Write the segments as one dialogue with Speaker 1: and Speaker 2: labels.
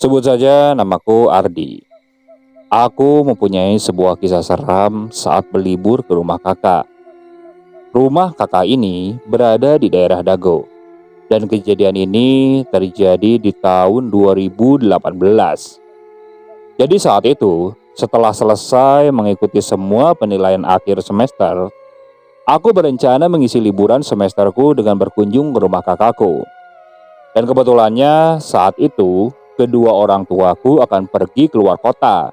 Speaker 1: Sebut saja namaku Ardi. Aku mempunyai sebuah kisah seram saat berlibur ke rumah kakak. Rumah kakak ini berada di daerah Dago, dan kejadian ini terjadi di tahun 2018. Jadi saat itu, setelah selesai mengikuti semua penilaian akhir semester, aku berencana mengisi liburan semesterku dengan berkunjung ke rumah kakakku. Dan kebetulannya saat itu, kedua orang tuaku akan pergi keluar kota.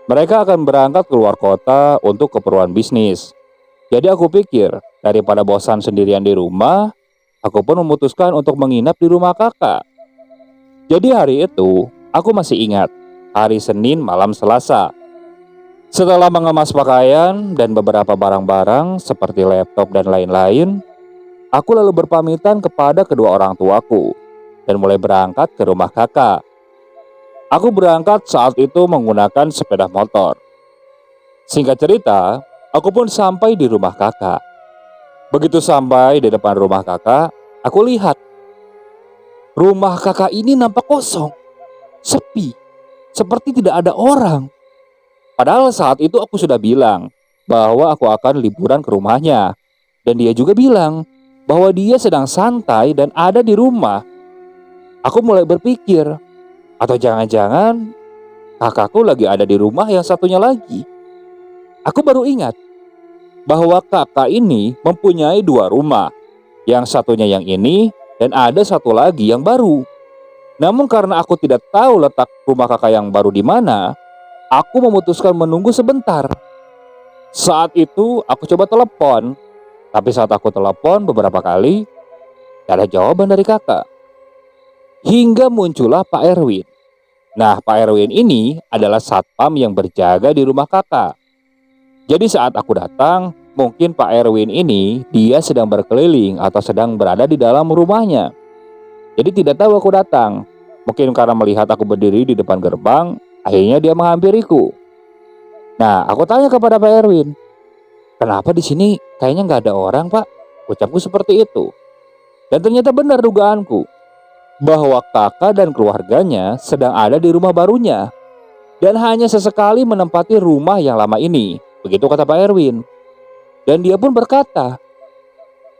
Speaker 1: Mereka akan berangkat keluar kota untuk keperluan bisnis. Jadi aku pikir, daripada bosan sendirian di rumah, aku pun memutuskan untuk menginap di rumah kakak. Jadi hari itu, aku masih ingat, hari Senin malam Selasa. Setelah mengemas pakaian dan beberapa barang-barang seperti laptop dan lain-lain, aku lalu berpamitan kepada kedua orang tuaku dan mulai berangkat ke rumah kakak. Aku berangkat saat itu menggunakan sepeda motor. Singkat cerita, aku pun sampai di rumah kakak. Begitu sampai di depan rumah kakak, aku lihat rumah kakak ini nampak kosong, sepi, seperti tidak ada orang. Padahal saat itu aku sudah bilang bahwa aku akan liburan ke rumahnya. Dan dia juga bilang bahwa dia sedang santai dan ada di rumah. Aku mulai berpikir, atau jangan-jangan kakakku lagi ada di rumah yang satunya lagi. Aku baru ingat bahwa kakak ini mempunyai dua rumah. Yang satunya yang ini dan ada satu lagi yang baru. Namun karena aku tidak tahu letak rumah kakak yang baru di mana, aku memutuskan menunggu sebentar. Saat itu aku coba telepon. Tapi saat aku telepon beberapa kali, tidak ada jawaban dari kakak. Hingga muncullah Pak Erwin. Nah, Pak Erwin ini adalah satpam yang berjaga di rumah kakak. Jadi saat aku datang, mungkin Pak Erwin ini dia sedang berkeliling atau sedang berada di dalam rumahnya. Jadi tidak tahu aku datang. Mungkin karena melihat aku berdiri di depan gerbang, akhirnya dia menghampiriku. Nah, aku tanya kepada Pak Erwin, "Kenapa di sini kayaknya nggak ada orang, Pak?" Ucapku seperti itu. Dan ternyata benar dugaanku, bahwa kakak dan keluarganya sedang ada di rumah barunya dan hanya sesekali menempati rumah yang lama ini. Begitu kata Pak Erwin. Dan dia pun berkata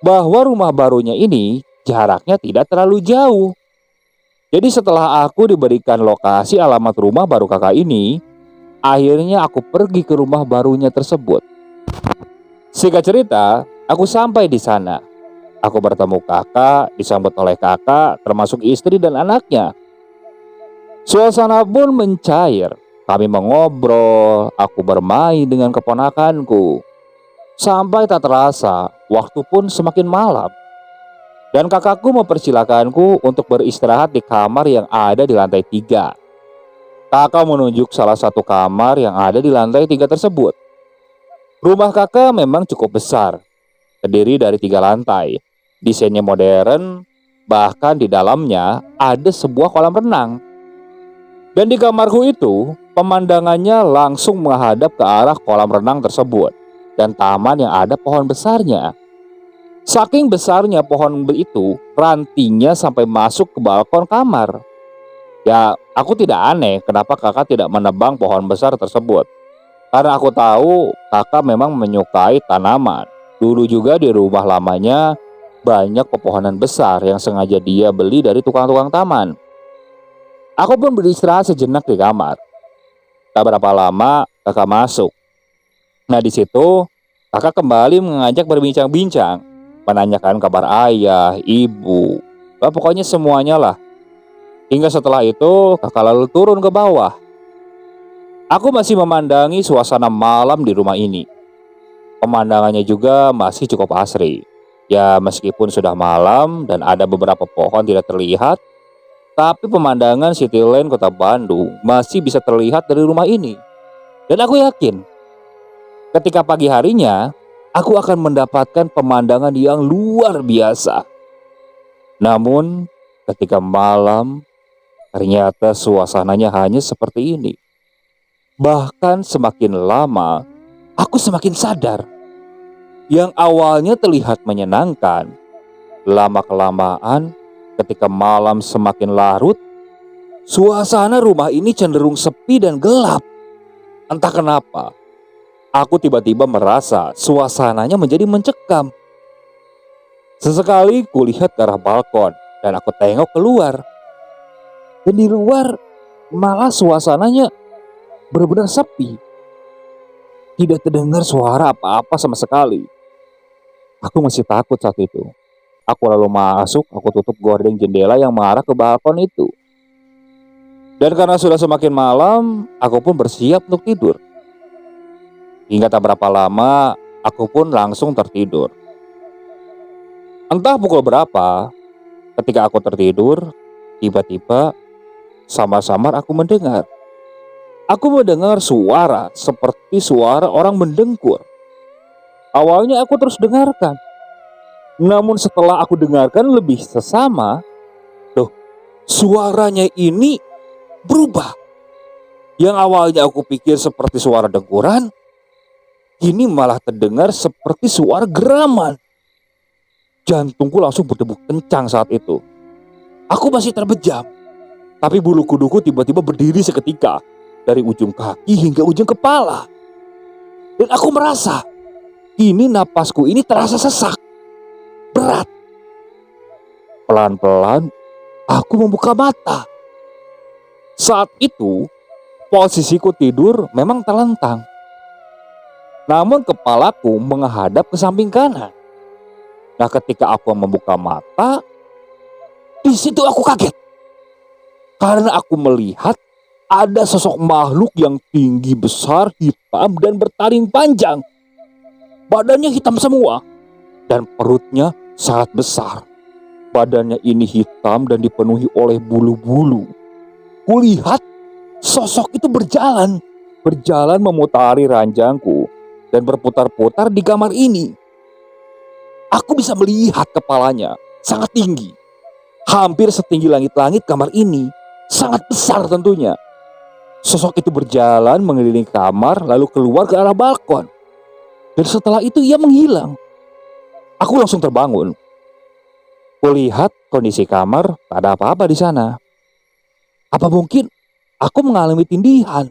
Speaker 1: bahwa rumah barunya ini jaraknya tidak terlalu jauh. Jadi setelah aku diberikan lokasi alamat rumah baru kakak ini, akhirnya aku pergi ke rumah barunya tersebut. Singkat cerita, aku sampai di sana. Aku bertemu kakak, disambut oleh kakak, termasuk istri dan anaknya. Suasana pun mencair. Kami mengobrol, aku bermain dengan keponakanku. Sampai tak terasa, waktu pun semakin malam. Dan kakakku mempersilakanku untuk beristirahat di kamar yang ada di lantai 3. Kakak menunjuk salah satu kamar yang ada di lantai 3 tersebut. Rumah kakak memang cukup besar, terdiri dari 3 lantai. Desainnya modern, bahkan di dalamnya ada sebuah kolam renang. Dan di kamarku itu, pemandangannya langsung menghadap ke arah kolam renang tersebut dan taman yang ada pohon besarnya. Saking besarnya pohon itu, rantingnya sampai masuk ke balkon kamar. Ya, aku tidak aneh kenapa kakak tidak menebang pohon besar tersebut. Karena aku tahu kakak memang menyukai tanaman. Dulu juga di rumah lamanya banyak pepohonan besar yang sengaja dia beli dari tukang-tukang taman. Aku pun beristirahat sejenak di kamar. Tak berapa lama kakak masuk. Nah di situ kakak kembali mengajak berbincang-bincang, menanyakan kabar ayah, ibu, pokoknya semuanya lah. Hingga setelah itu kakak lalu turun ke bawah. Aku masih memandangi suasana malam di rumah ini. Pemandangannya juga masih cukup asri. Ya meskipun sudah malam dan ada beberapa pohon tidak terlihat, tapi pemandangan City Land Kota Bandung masih bisa terlihat dari rumah ini. Dan aku yakin, ketika pagi harinya, aku akan mendapatkan pemandangan yang luar biasa. Namun, ketika malam, ternyata suasananya hanya seperti ini. Bahkan semakin lama, aku semakin sadar. yang awalnya terlihat menyenangkan, lama-kelamaan ketika malam semakin larut, suasana rumah ini cenderung sepi dan gelap. Entah kenapa, aku tiba-tiba merasa suasananya menjadi mencekam. Sesekali kulihat ke arah balkon dan aku tengok keluar. Dan di luar malah suasananya benar-benar sepi. Tidak terdengar suara apa-apa sama sekali. Aku masih takut saat itu. Aku lalu masuk, aku tutup gorden jendela yang mengarah ke balkon itu. Dan karena sudah semakin malam, aku pun bersiap untuk tidur. Hingga tak berapa lama, aku pun langsung tertidur. Entah pukul berapa, ketika aku tertidur, tiba-tiba samar-samar aku mendengar. Aku mendengar suara seperti suara orang mendengkur. Awalnya aku terus dengarkan. Namun setelah aku dengarkan lebih sesama, loh, suaranya ini berubah. Yang awalnya aku pikir seperti suara dengkuran, ini malah terdengar seperti suara geraman. Jantungku langsung berdebu kencang saat itu. Aku masih terbejam, tapi bulu kuduku tiba-tiba berdiri seketika, dari ujung kaki hingga ujung kepala. Dan aku merasa, kini napasku ini terasa sesak, berat. Pelan-pelan, aku membuka mata. Saat itu, posisiku tidur memang telentang. Namun kepalaku menghadap ke samping kanan. Nah, ketika aku membuka mata, di situ aku kaget. Karena aku melihat ada sosok makhluk yang tinggi besar, hitam dan bertaring panjang. Badannya hitam semua dan perutnya sangat besar. Badannya ini hitam dan dipenuhi oleh bulu-bulu. Kulihat sosok itu berjalan memutari ranjangku dan berputar-putar di kamar ini. Aku bisa melihat kepalanya sangat tinggi, hampir setinggi langit-langit kamar ini, sangat besar tentunya. Sosok itu berjalan mengelilingi kamar lalu keluar ke arah balkon. Dan setelah itu ia menghilang. Aku langsung terbangun. Kulihat kondisi kamar tak ada apa-apa di sana. Apa mungkin aku mengalami tindihan?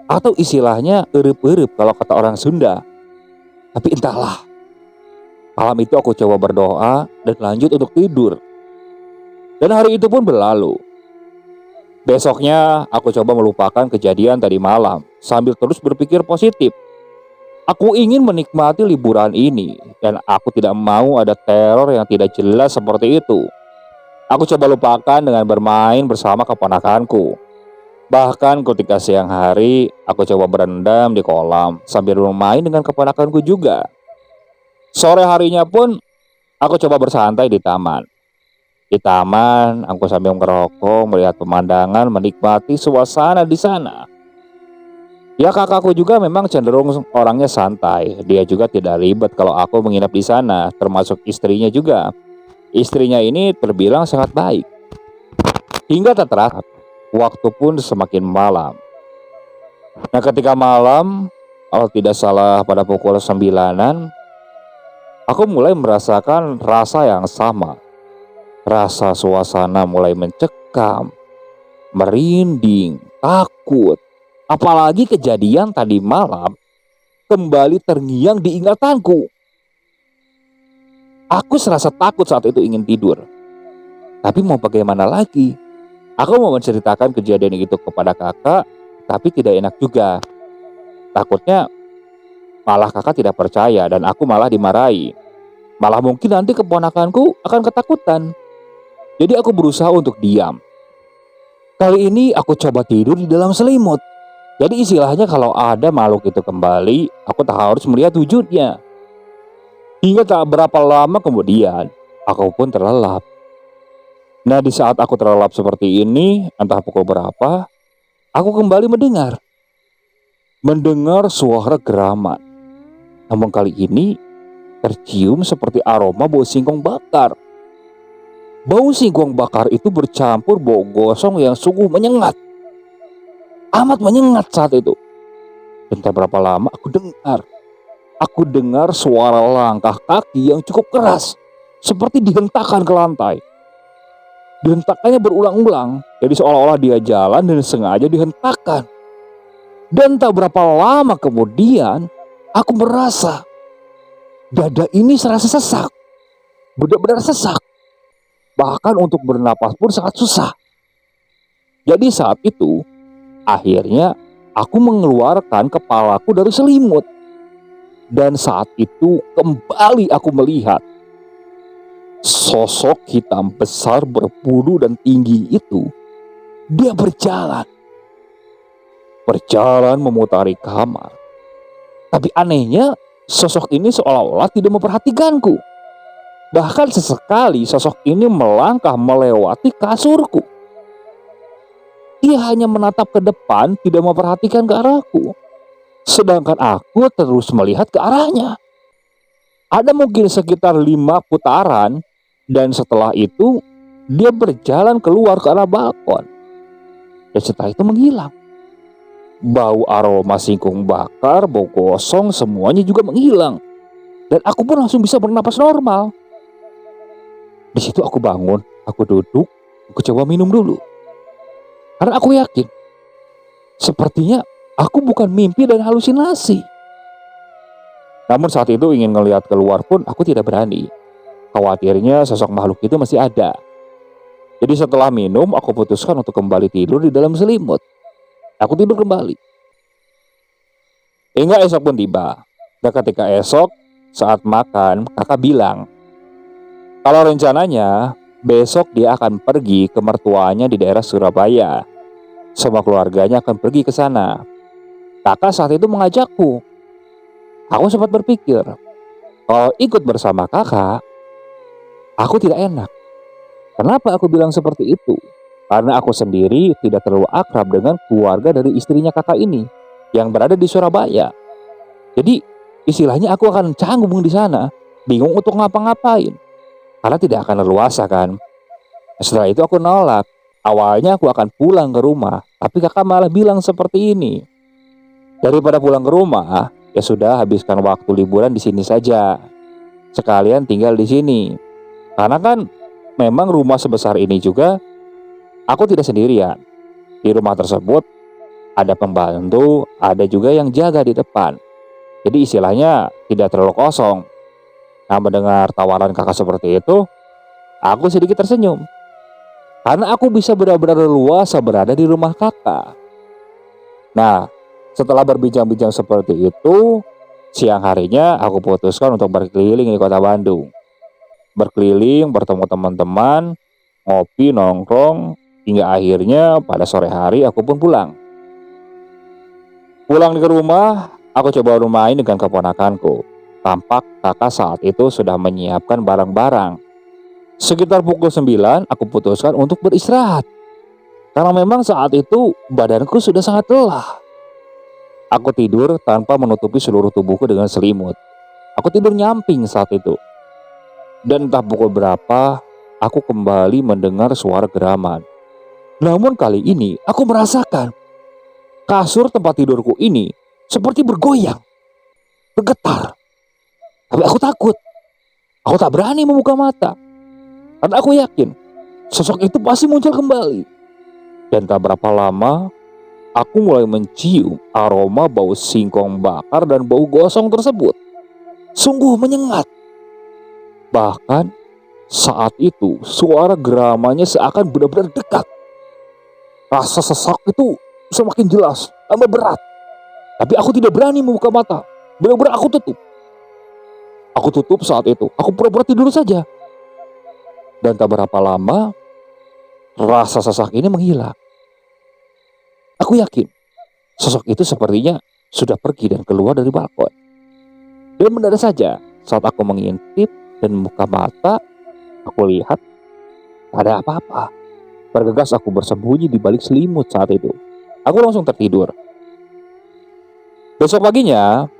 Speaker 1: Atau istilahnya erup-erup kalau kata orang Sunda. Tapi entahlah. Malam itu aku coba berdoa dan lanjut untuk tidur. Dan hari itu pun berlalu. Besoknya aku coba melupakan kejadian tadi malam sambil terus berpikir positif. Aku ingin menikmati liburan ini dan aku tidak mau ada teror yang tidak jelas seperti itu. Aku coba lupakan dengan bermain bersama keponakanku. Bahkan ketika siang hari, aku coba berendam di kolam sambil bermain dengan keponakanku juga. Sore harinya pun, aku coba bersantai di taman. Di taman, aku sambil ngerokok, melihat pemandangan, menikmati suasana di sana. Ya, kakakku juga memang cenderung orangnya santai. Dia juga tidak ribet kalau aku menginap di sana, termasuk istrinya juga. Istrinya ini terbilang sangat baik. Hingga tak terasa, waktu pun semakin malam. Nah, ketika malam, kalau tidak salah pada pukul 9-an, aku mulai merasakan rasa yang sama. Rasa suasana mulai mencekam, merinding, takut. Apalagi kejadian tadi malam kembali terngiang di ingatanku. Aku serasa takut saat itu ingin tidur. Tapi mau bagaimana lagi? Aku mau menceritakan kejadian itu kepada kakak, tapi tidak enak juga. Takutnya malah kakak tidak percaya dan aku malah dimarahi. Malah mungkin nanti keponakanku akan ketakutan. Jadi aku berusaha untuk diam. Kali ini aku coba tidur di dalam selimut. Jadi istilahnya kalau ada makhluk itu kembali, aku tak harus melihat wujudnya. Hingga tak berapa lama kemudian, aku pun terlelap. Nah, di saat aku terlelap seperti ini, entah pukul berapa, aku kembali mendengar suara geraman. Namun kali ini, tercium seperti aroma bau singkong bakar. Bau singkong bakar itu bercampur bau gosong yang sungguh menyengat. Amat menyengat saat itu. Dan tak berapa lama aku dengar aku dengar suara langkah kaki yang cukup keras, seperti dihentakkan ke lantai. Dihentakannya berulang-ulang, jadi seolah-olah dia jalan dan sengaja dihentakkan. Dan tak berapa lama kemudian, aku merasa dada ini serasa sesak, benar-benar sesak. Bahkan untuk bernapas pun sangat susah. Jadi saat itu, akhirnya aku mengeluarkan kepalaku dari selimut. Dan saat itu kembali aku melihat sosok hitam besar berbulu dan tinggi itu. Dia berjalan memutari kamar. Tapi anehnya, sosok ini seolah-olah tidak memperhatikanku. Bahkan sesekali sosok ini melangkah melewati kasurku. Ia hanya menatap ke depan, tidak memperhatikan ke arahku. Sedangkan aku terus melihat ke arahnya. Ada mungkin sekitar 5 putaran, dan setelah itu dia berjalan keluar ke arah balkon. Dan setelah itu menghilang. Bau aroma singkong bakar, bau gosong, semuanya juga menghilang. Dan aku pun langsung bisa bernapas normal. Di situ aku bangun, aku duduk, aku coba minum dulu. Karena aku yakin, sepertinya aku bukan mimpi dan halusinasi. Namun saat itu ingin ngelihat keluar pun aku tidak berani. Khawatirnya sosok makhluk itu masih ada. Jadi setelah minum, aku putuskan untuk kembali tidur di dalam selimut. Aku tidur kembali. Hingga esok pun tiba. Dan ketika esok, saat makan, kakak bilang, kalau rencananya besok dia akan pergi ke mertuanya di daerah Surabaya. Semua keluarganya akan pergi ke sana. Kakak saat itu mengajakku. Aku sempat berpikir, kalau ikut bersama kakak, aku tidak enak. Kenapa aku bilang seperti itu? Karena aku sendiri tidak terlalu akrab dengan keluarga dari istrinya kakak ini yang berada di Surabaya. Jadi istilahnya aku akan canggung di sana, bingung untuk ngapa-ngapain. Karena tidak akan leluasa kan. Setelah itu aku nolak. Awalnya aku akan pulang ke rumah, tapi kakak malah bilang seperti ini. Daripada pulang ke rumah, ya sudah habiskan waktu liburan di sini saja. Sekalian tinggal di sini. Karena kan memang rumah sebesar ini juga aku tidak sendirian. Di rumah tersebut ada pembantu, ada juga yang jaga di depan. Jadi istilahnya tidak terlalu kosong. Nah, mendengar tawaran kakak seperti itu, aku sedikit tersenyum. Karena aku bisa benar-benar leluasa berada di rumah kakak. Nah, setelah berbincang-bincang seperti itu, siang harinya aku putuskan untuk berkeliling di kota Bandung. Berkeliling, bertemu teman-teman, ngopi, nongkrong, hingga akhirnya pada sore hari aku pun pulang. Pulang ke rumah, aku coba bermain dengan keponakanku. Tampak kakak saat itu sudah menyiapkan barang-barang. Sekitar pukul 9 aku putuskan untuk beristirahat. Karena memang saat itu badanku sudah sangat lelah. Aku tidur tanpa menutupi seluruh tubuhku dengan selimut. Aku tidur nyamping saat itu. Dan entah pukul berapa, aku kembali mendengar suara geraman. Namun kali ini aku merasakan kasur tempat tidurku ini seperti bergoyang, bergetar. Tapi aku takut. Aku tak berani membuka mata. Karena aku yakin sosok itu pasti muncul kembali. Dan tak berapa lama, aku mulai mencium aroma bau singkong bakar dan bau gosong tersebut. Sungguh menyengat. Bahkan saat itu suara geramannya seakan benar-benar dekat. Rasa sesak itu semakin jelas, tambah berat. Tapi aku tidak berani membuka mata. Benar-benar aku tutup. Aku tutup saat itu. Aku pura-pura tidur saja. Dan tak berapa lama, rasa sesak ini menghilang. Aku yakin sosok itu sepertinya sudah pergi dan keluar dari balkon. Dan mendadak saja saat aku mengintip dan membuka mata, aku lihat tak ada apa-apa. Bergegas aku bersembunyi di balik selimut saat itu. Aku langsung tertidur. Besok paginya,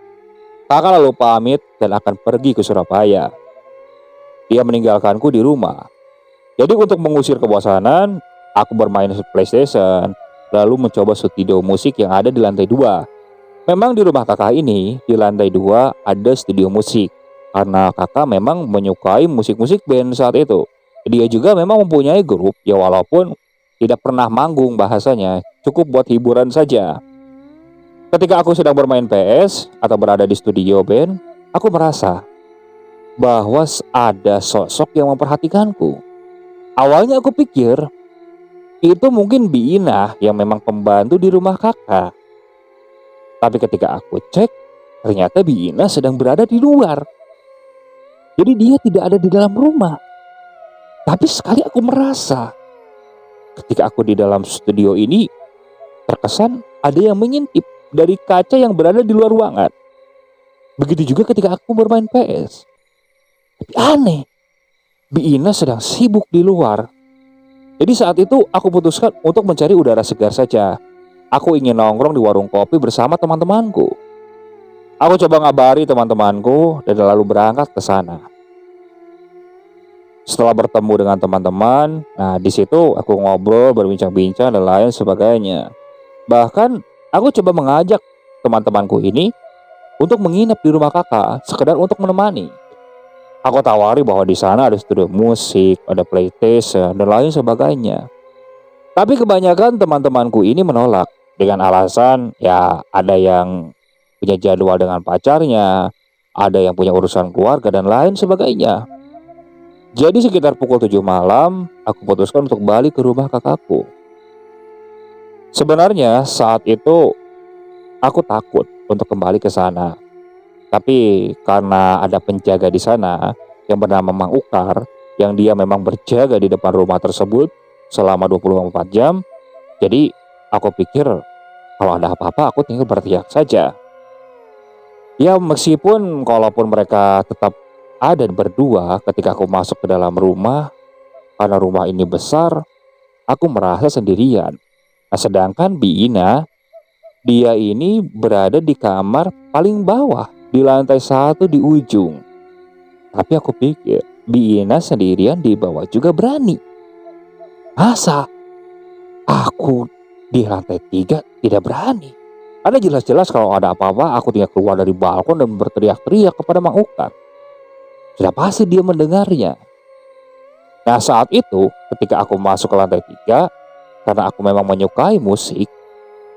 Speaker 1: kakak lalu pamit dan akan pergi ke Surabaya. Dia meninggalkanku di rumah. Jadi untuk mengusir kebosanan, aku bermain PlayStation, lalu mencoba studio musik yang ada di lantai 2. Memang di rumah kakak ini, di lantai 2 ada studio musik. Karena kakak memang menyukai musik-musik band saat itu. Dia juga memang mempunyai grup, ya walaupun tidak pernah manggung bahasanya, cukup buat hiburan saja. Ketika aku sedang bermain PS atau berada di studio band, aku merasa bahwa ada sosok yang memperhatikanku. Awalnya aku pikir itu mungkin Biina yang memang pembantu di rumah kakak. Tapi ketika aku cek, ternyata Biina sedang berada di luar. Jadi dia tidak ada di dalam rumah. Tapi sekali aku merasa ketika aku di dalam studio ini, terkesan ada yang mengintip dari kaca yang berada di luar ruangan. Begitu juga ketika aku bermain PS. Tapi aneh, Biina sedang sibuk di luar. Jadi saat itu aku putuskan untuk mencari udara segar saja. Aku ingin nongkrong di warung kopi bersama teman-temanku. Aku coba ngabari teman-temanku dan lalu berangkat ke sana. Setelah bertemu dengan teman-teman, nah di situ aku ngobrol, berbincang-bincang dan lain sebagainya. Bahkan aku coba mengajak teman-temanku ini untuk menginap di rumah kakak, sekedar untuk menemani. Aku tawari bahwa di sana ada studio musik, ada PlayStation dan lain sebagainya. Tapi kebanyakan teman-temanku ini menolak dengan alasan ya ada yang punya jadwal dengan pacarnya, ada yang punya urusan keluarga dan lain sebagainya. Jadi sekitar pukul 7 malam, aku putuskan untuk balik ke rumah kakakku. Sebenarnya saat itu aku takut untuk kembali ke sana. Tapi karena ada penjaga di sana yang bernama Mang Ukar, yang dia memang berjaga di depan rumah tersebut selama 24 jam. Jadi aku pikir kalau ada apa-apa aku tinggal berteriak saja. Ya meskipun kalaupun mereka tetap ada berdua ketika aku masuk ke dalam rumah, karena rumah ini besar, aku merasa sendirian. Nah, sedangkan Biina, dia ini berada di kamar paling bawah di lantai 1 di ujung. Tapi aku pikir Biina sendirian di bawah juga berani. Masa aku di lantai 3 tidak berani? Karena jelas-jelas kalau ada apa-apa aku tinggal keluar dari balkon dan berteriak-teriak kepada Mang Ukar. Sudah pasti dia mendengarnya. Nah saat itu ketika aku masuk ke lantai 3, karena aku memang menyukai musik,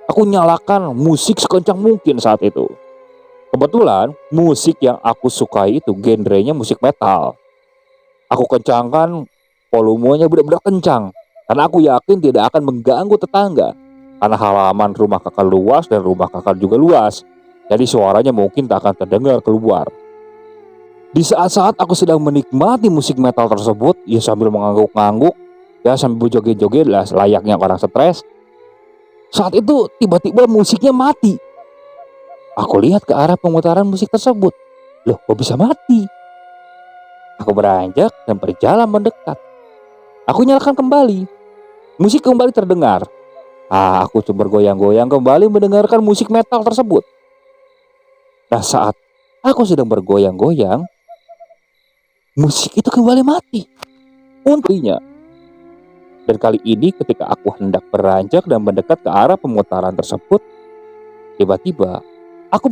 Speaker 1: aku nyalakan musik sekencang mungkin saat itu. Kebetulan musik yang aku sukai itu genrenya musik metal. Aku kencangkan volumenya benar-benar kencang, karena aku yakin tidak akan mengganggu tetangga. Karena halaman rumah kakak luas dan rumah kakak juga luas, jadi suaranya mungkin tak akan terdengar keluar. Di saat-saat aku sedang menikmati musik metal tersebut, ya sambil mengangguk-ngangguk, ya sambil berjoget-joget lah layaknya orang stres. Saat itu tiba-tiba musiknya mati. Aku lihat ke arah pemutaran musik tersebut. Loh, kok bisa mati? Aku beranjak dan berjalan mendekat. Aku nyalakan kembali. Musik kembali terdengar. Aku bergoyang-goyang kembali mendengarkan musik metal tersebut. Nah, saat aku sedang bergoyang-goyang, musik itu kembali mati. Untungnya. Dan kali ini ketika aku hendak beranjak dan mendekat ke arah pemutaran tersebut, tiba-tiba aku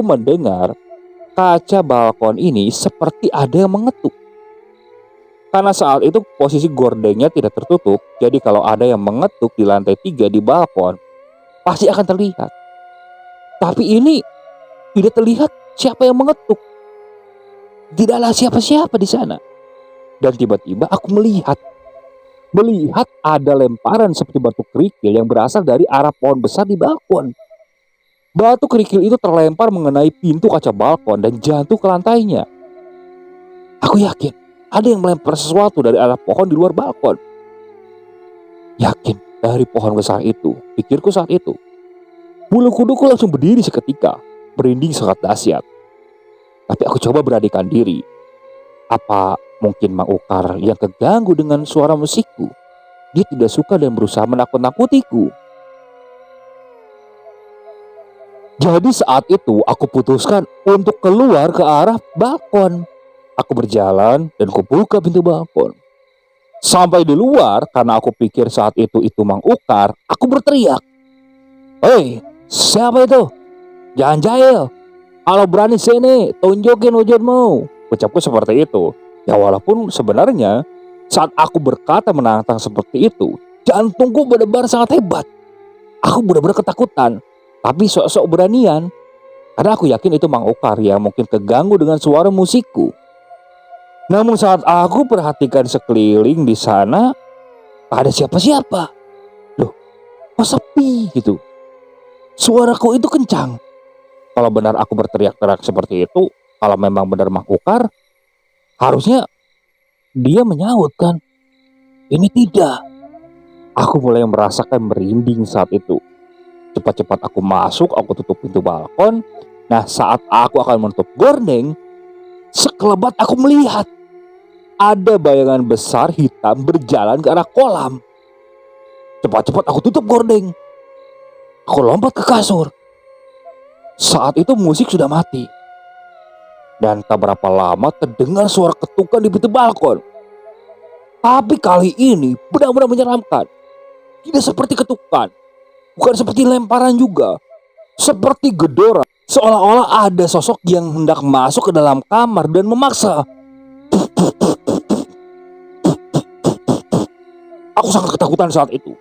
Speaker 1: mendengar kaca balkon ini seperti ada yang mengetuk. Karena saat itu posisi gordengnya tidak tertutup, jadi kalau ada yang mengetuk di lantai 3 di balkon, pasti akan terlihat. Tapi ini tidak terlihat siapa yang mengetuk. Tidaklah siapa-siapa di sana. Dan tiba-tiba aku melihat ada lemparan seperti batu kerikil yang berasal dari arah pohon besar di balkon. Batu kerikil itu terlempar mengenai pintu kaca balkon dan jatuh ke lantainya. Aku yakin ada yang melempar sesuatu dari arah pohon di luar balkon. Yakin dari pohon besar itu, pikirku saat itu. Bulu kuduku langsung berdiri seketika, merinding sangat dahsyat. Tapi aku coba beranikan diri. Apa mungkin Mang Ukar yang keganggu dengan suara musikku? Dia tidak suka dan berusaha menakut-nakutiku. Jadi saat itu aku putuskan untuk keluar ke arah balkon. Aku berjalan dan kubuka pintu balkon. Sampai di luar, karena aku pikir saat itu Mang Ukar, aku berteriak, "Hei, "Siapa itu? Jangan jahil. Kalau berani sini, tunjukin wujudmu." Ucapku seperti itu. Ya walaupun sebenarnya saat aku berkata menantang seperti itu, jantungku berdebar sangat hebat. Aku benar-benar ketakutan, tapi sok-sok beranian. Karena aku yakin itu Mang Ukar yang mungkin keganggu dengan suara musikku. Namun saat aku perhatikan sekeliling di sana, tak ada siapa-siapa. Loh, kok sepi gitu? Suaraku itu kencang. Kalau benar aku berteriak-teriak seperti itu, kalau memang benar Mang Ukar, harusnya dia menyaut kan? Ini tidak. Aku mulai merasakan merinding saat itu. Cepat-cepat aku masuk, aku tutup pintu balkon. Nah, saat aku akan menutup gorden, sekelebat aku melihat ada bayangan besar hitam berjalan ke arah kolam. Cepat-cepat aku tutup gorden. Aku lompat ke kasur. Saat itu musik sudah mati. Dan tak berapa lama terdengar suara ketukan di pintu balkon. Tapi kali ini benar-benar menyeramkan. Tidak seperti ketukan, bukan seperti lemparan juga. Seperti gedora, seolah-olah ada sosok yang hendak masuk ke dalam kamar dan memaksa. Aku sangat ketakutan saat itu.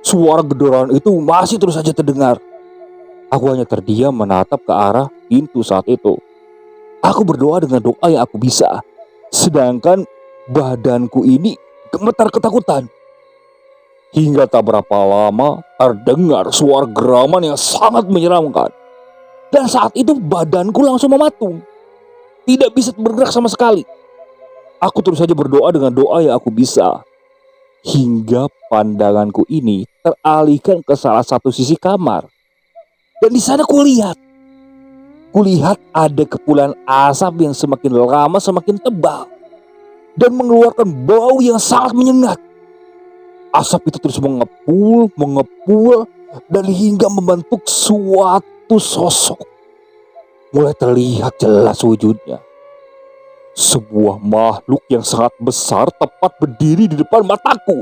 Speaker 1: Suara gedoraan itu masih terus saja terdengar. Aku hanya terdiam menatap ke arah pintu saat itu. Aku berdoa dengan doa yang aku bisa. Sedangkan badanku ini gemetar ketakutan. Hingga tak berapa lama terdengar suara geraman yang sangat menyeramkan. Dan saat itu badanku langsung mematung. Tidak bisa bergerak sama sekali. Aku terus saja berdoa dengan doa yang aku bisa. Hingga pandanganku ini teralihkan ke salah satu sisi kamar. Dan di sana kulihat ada kepulan asap yang semakin lama semakin tebal. Dan mengeluarkan bau yang sangat menyengat. Asap itu terus mengepul, dan hingga membentuk suatu sosok. Mulai terlihat jelas wujudnya. Sebuah makhluk yang sangat besar tepat berdiri di depan mataku.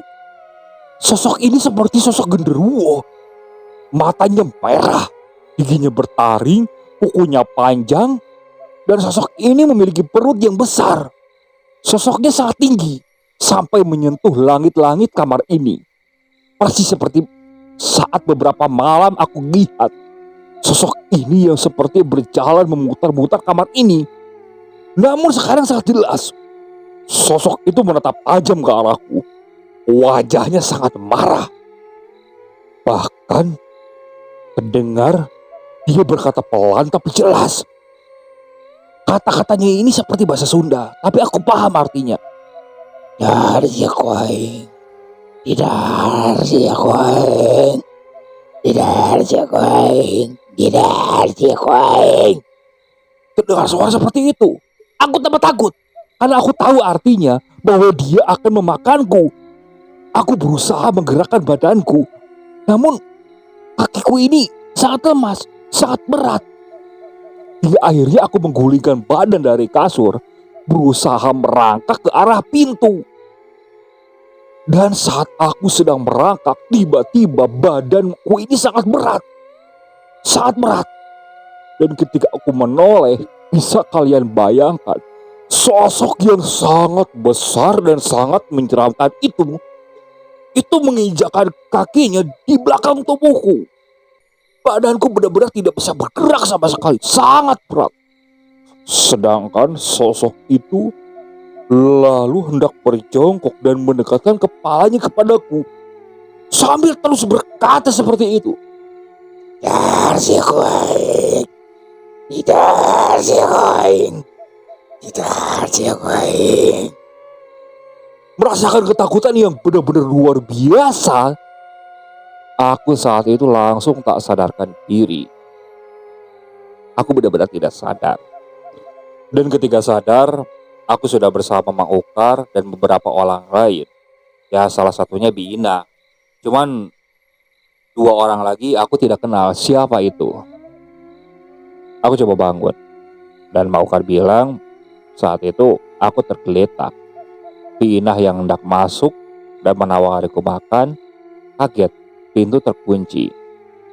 Speaker 1: Sosok ini seperti sosok genderuwo. Matanya merah, giginya bertaring, kukunya panjang, dan sosok ini memiliki perut yang besar. Sosoknya sangat tinggi, sampai menyentuh langit-langit kamar ini. Persis seperti saat beberapa malam aku lihat sosok ini yang seperti berjalan memutar-mutar kamar ini. Namun sekarang sangat jelas, sosok itu menatap tajam ke arahku. Wajahnya sangat marah. Bahkan terdengar dia berkata pelan tapi jelas. Kata-katanya ini seperti bahasa Sunda, tapi aku paham artinya. Tidak kuing, tidak kuing, tidak kuing. Terdengar suara seperti itu. Aku tambah takut karena aku tahu artinya bahwa dia akan memakanku. Aku berusaha menggerakkan badanku, namun kakiku ini sangat lemas, sangat berat. Hingga akhirnya aku menggulingkan badan dari kasur, berusaha merangkak ke arah pintu. Dan saat aku sedang merangkak, tiba-tiba badanku ini sangat berat. Sangat berat. Dan ketika aku menoleh, bisa kalian bayangkan, sosok yang sangat besar dan sangat menyeramkan itu menginjakkan kakinya di belakang tubuhku. Badanku benar-benar tidak bisa bergerak sama sekali, sangat berat. Sedangkan sosok itu lalu hendak berjongkok dan mendekatkan kepalanya kepadaku, sambil terus berkata seperti itu. Tidak. Merasakan ketakutan yang benar-benar luar biasa, aku saat itu langsung tak sadarkan diri. Aku benar-benar tidak sadar. Dan ketika sadar, aku sudah bersama Mang Ukar dan beberapa orang lain. Ya salah satunya Bina. Cuman 2 orang lagi aku tidak kenal siapa itu. Aku coba bangun. Dan Mang Ukar bilang saat itu aku tergeletak. Bina yang hendak masuk dan menawariku makan kaget pintu terkunci.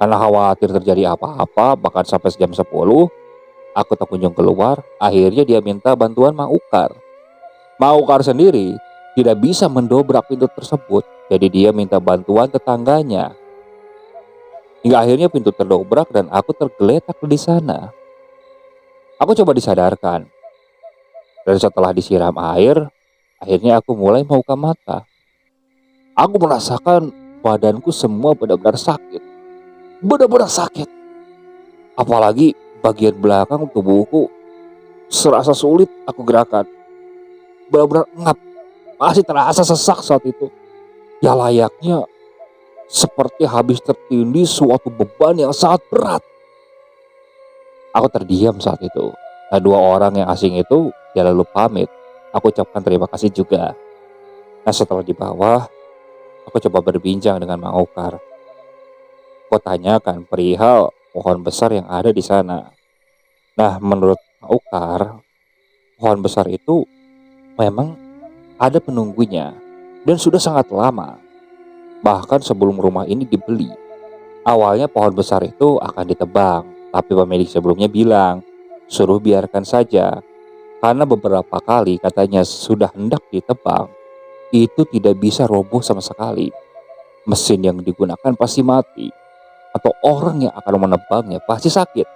Speaker 1: Karena khawatir terjadi apa-apa, bahkan sampai jam 10, aku tak kunjung keluar. Akhirnya dia minta bantuan Mang Ukar. Mang Ukar sendiri tidak bisa mendobrak pintu tersebut, jadi dia minta bantuan tetangganya. Hingga akhirnya pintu terdobrak dan aku tergeletak di sana. Aku coba disadarkan, dan setelah disiram air, akhirnya aku mulai membuka mata. Aku merasakan badanku semua benar-benar sakit. Benar-benar sakit. Apalagi bagian belakang tubuhku serasa sulit aku gerakan. Benar-benar ngap. Masih terasa sesak saat itu. Ya layaknya seperti habis tertindih suatu beban yang sangat berat. Aku terdiam saat itu. Nah, dua orang yang asing itu dia lalu pamit. Aku ucapkan terima kasih juga. Nah, setelah di bawah, aku coba berbincang dengan Mang Ukar. Aku tanyakan perihal pohon besar yang ada di sana. Nah, menurut Mang Ukar, pohon besar itu memang ada penunggunya dan sudah sangat lama. Bahkan sebelum rumah ini dibeli. Awalnya pohon besar itu akan ditebang, tapi pemilik sebelumnya bilang, suruh biarkan saja. Karena beberapa kali katanya sudah hendak ditebang, itu tidak bisa roboh sama sekali. Mesin yang digunakan pasti mati, atau orang yang akan menebangnya pasti sakit.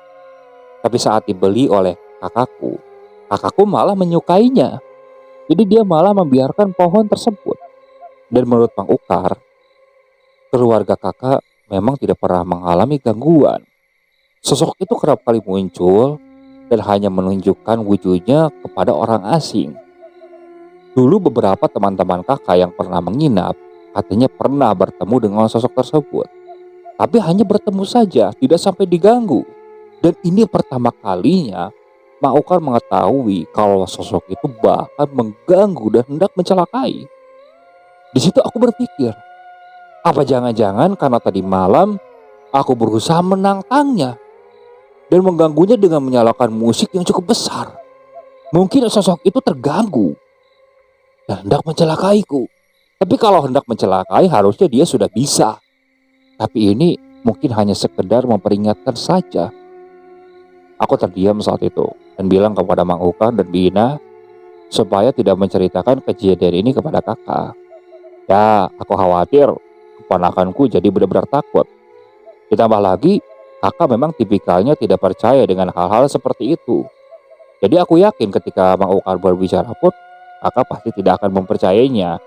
Speaker 1: Tapi saat dibeli oleh kakakku malah menyukainya. Jadi dia malah membiarkan pohon tersebut. Dan menurut Mang Ukar, keluarga kakak memang tidak pernah mengalami gangguan. Sosok itu kerap kali muncul dan hanya menunjukkan wujudnya kepada orang asing. Dulu beberapa teman-teman kakak yang pernah menginap katanya pernah bertemu dengan sosok tersebut. Tapi hanya bertemu saja, tidak sampai diganggu. Dan ini pertama kalinya Mang Ukar mengetahui kalau sosok itu bahkan mengganggu dan hendak mencelakai. Di situ aku berpikir, apa jangan-jangan karena tadi malam aku berusaha menantangnya dan mengganggunya dengan menyalakan musik yang cukup besar. Mungkin sosok itu terganggu dan hendak mencelakaiku. Tapi kalau hendak mencelakai harusnya dia sudah bisa. Tapi ini mungkin hanya sekedar memperingatkan saja. Aku terdiam saat itu dan bilang kepada Mang Ukar dan Bina supaya tidak menceritakan kejadian ini kepada kakak. Ya, aku khawatir keponakanku jadi benar-benar takut. Ditambah lagi, kakak memang tipikalnya tidak percaya dengan hal-hal seperti itu. Jadi aku yakin ketika Mang Ukar berbicara pun, kakak pasti tidak akan mempercayainya.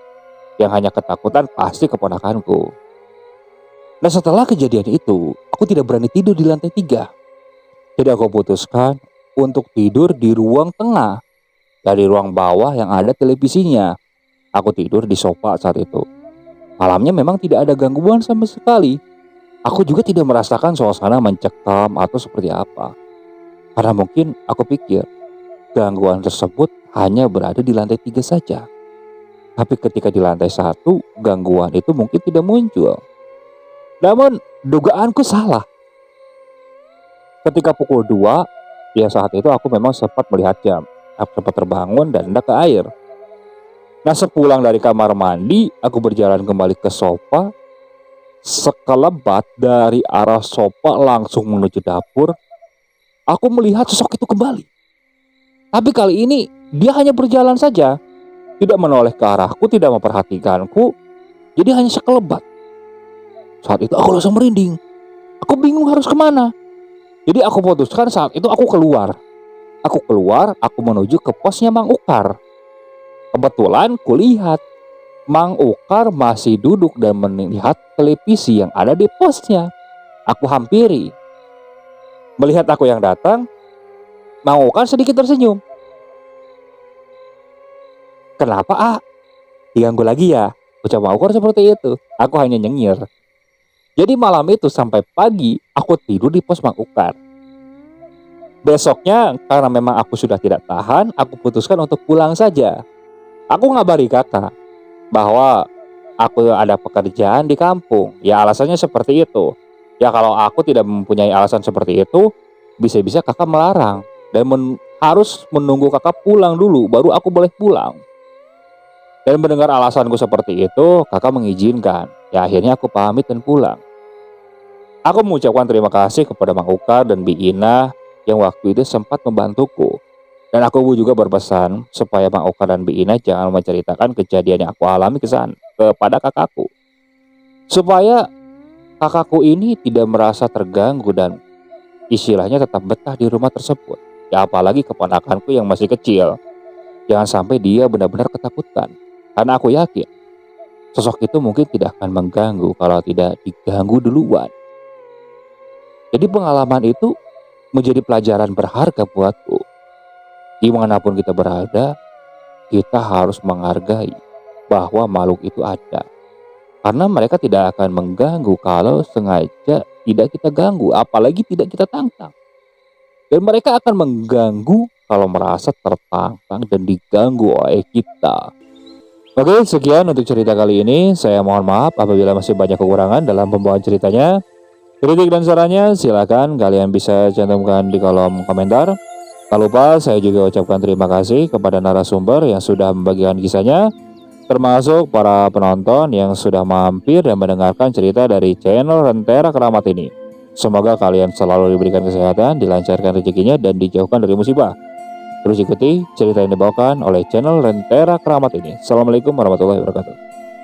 Speaker 1: Yang hanya ketakutan pasti keponakanku. Nah, setelah kejadian itu, aku tidak berani tidur di lantai 3. Jadi aku putuskan untuk tidur di ruang tengah. Dari ruang bawah yang ada televisinya. Aku tidur di sofa saat itu. Malamnya memang tidak ada gangguan sama sekali. Aku juga tidak merasakan suasana mencekam atau seperti apa. Karena mungkin aku pikir gangguan tersebut hanya berada di lantai 3 saja. Tapi ketika di lantai 1, gangguan itu mungkin tidak muncul. Namun dugaanku salah. Ketika pukul 2, ya saat itu aku memang sempat melihat jam. Aku sempat terbangun dan hendak ke air. Nah, sepulang dari kamar mandi, aku berjalan kembali ke sofa. Sekelebat dari arah sofa langsung menuju dapur, aku melihat sosok itu kembali. Tapi kali ini dia hanya berjalan saja, tidak menoleh ke arahku, tidak memperhatikanku. Jadi hanya sekelebat. Saat itu aku langsung merinding. Aku bingung harus kemana. Jadi aku putuskan saat itu aku keluar. Aku menuju ke posnya Mang Ukar. Kebetulan kulihat Mang Ukar masih duduk dan melihat televisi yang ada di posnya. Aku hampiri. Melihat aku yang datang, Mang Ukar sedikit tersenyum. Kenapa, ah? Diganggu lagi ya? Ucap Mang Ukar seperti itu. Aku hanya nyengir. Jadi malam itu sampai pagi aku tidur di pos Mang Ukar. Besoknya karena memang aku sudah tidak tahan, aku putuskan untuk pulang saja. Aku ngabari kakak bahwa aku ada pekerjaan di kampung. Ya alasannya seperti itu. Ya kalau aku tidak mempunyai alasan seperti itu, bisa-bisa kakak melarang dan harus menunggu kakak pulang dulu baru aku boleh pulang. Dan mendengar alasanku seperti itu, kakak mengizinkan. Ya akhirnya aku pamit dan pulang. Aku mengucapkan terima kasih kepada Mang Ukar dan Bi Ina yang waktu itu sempat membantuku. Dan aku juga berpesan supaya Mang Ukar dan Bi Ina jangan menceritakan kejadian yang aku alami kepada kakakku. Supaya kakakku ini tidak merasa terganggu dan istilahnya tetap betah di rumah tersebut. Ya apalagi keponakanku yang masih kecil. Jangan sampai dia benar-benar ketakutan. Karena aku yakin sosok itu mungkin tidak akan mengganggu kalau tidak diganggu duluan. Jadi pengalaman itu menjadi pelajaran berharga buatku. Dimanapun kita berada, kita harus menghargai bahwa makhluk itu ada. Karena mereka tidak akan mengganggu kalau sengaja tidak kita ganggu, apalagi tidak kita tantang. Dan mereka akan mengganggu kalau merasa tertantang dan diganggu oleh kita. Oke, sekian untuk cerita kali ini. Saya mohon maaf apabila masih banyak kekurangan dalam pembawaan ceritanya. Kritik dan sarannya silakan kalian bisa cantumkan di kolom komentar. Tak lupa saya juga ucapkan terima kasih kepada narasumber yang sudah membagikan kisahnya, termasuk para penonton yang sudah mampir dan mendengarkan cerita dari channel Rentera Keramat ini. Semoga kalian selalu diberikan kesehatan, dilancarkan rezekinya, dan dijauhkan dari musibah. Terus ikuti cerita yang dibawakan oleh channel Rentera Keramat ini. Assalamualaikum warahmatullahi wabarakatuh.